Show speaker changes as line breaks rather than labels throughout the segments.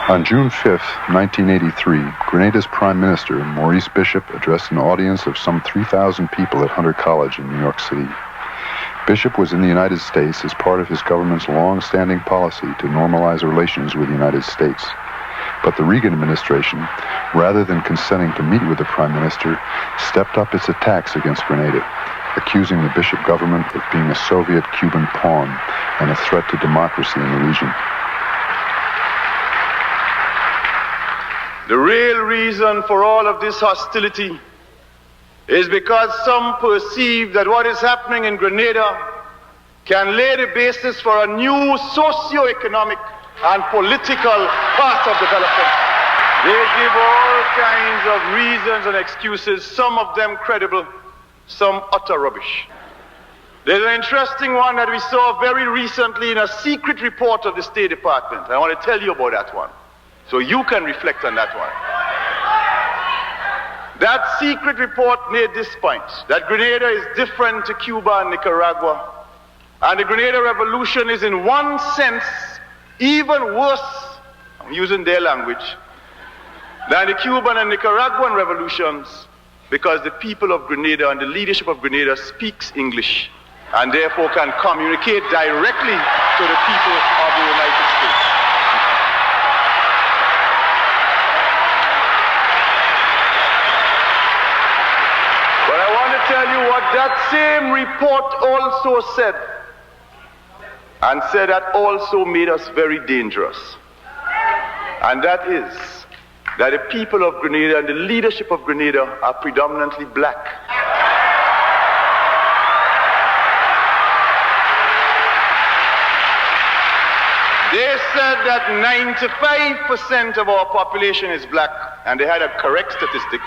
On June 5, 1983, Grenada's Prime Minister, Maurice Bishop, addressed an audience of some 3,000 people at Hunter College in New York City. Bishop was in the United States as part of his government's long-standing policy to normalize relations with the United States. But the Reagan administration, rather than consenting to meet with the Prime Minister, stepped up its attacks against Grenada, accusing the Bishop government of being a Soviet-Cuban pawn and a threat to democracy in the region.
The real reason for all of this hostility is because some perceive that what is happening in Grenada can lay the basis for a new socio-economic and political path of development. They give all kinds of reasons and excuses, some of them credible, some utter rubbish. There's an interesting one that we saw very recently in a secret report of the State Department. I want to tell you about that one, so you can reflect on that one. That secret report made this point, that Grenada is different to Cuba and Nicaragua, and the Grenada Revolution is in one sense even worse, I'm using their language, than the Cuban and Nicaraguan revolutions, because the people of Grenada and the leadership of Grenada speaks English and therefore can communicate directly to the people of the United States. But I want to tell you what that same report also said, and said that also made us very dangerous. And that is that the people of Grenada and the leadership of Grenada are predominantly black. They said that 95% of our population is black, and they had a correct statistic.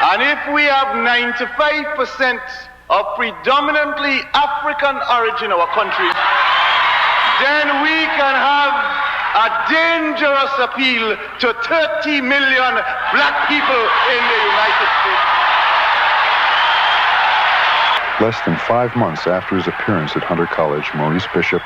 And if we have 95% of predominantly African origin in our country, then we can have a dangerous appeal to 30 million black people in the United States.
Less than 5 months after his appearance at Hunter College, Maurice Bishop,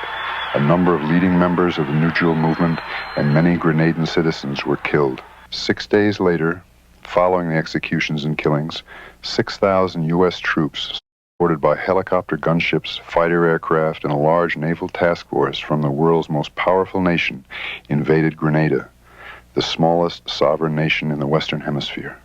a number of leading members of the New Jewel movement, and many Grenadan citizens were killed. 6 days later, following the executions and killings, 6,000 U.S. troops, supported by helicopter gunships, fighter aircraft, and a large naval task force from the world's most powerful nation, invaded Grenada, the smallest sovereign nation in the Western Hemisphere.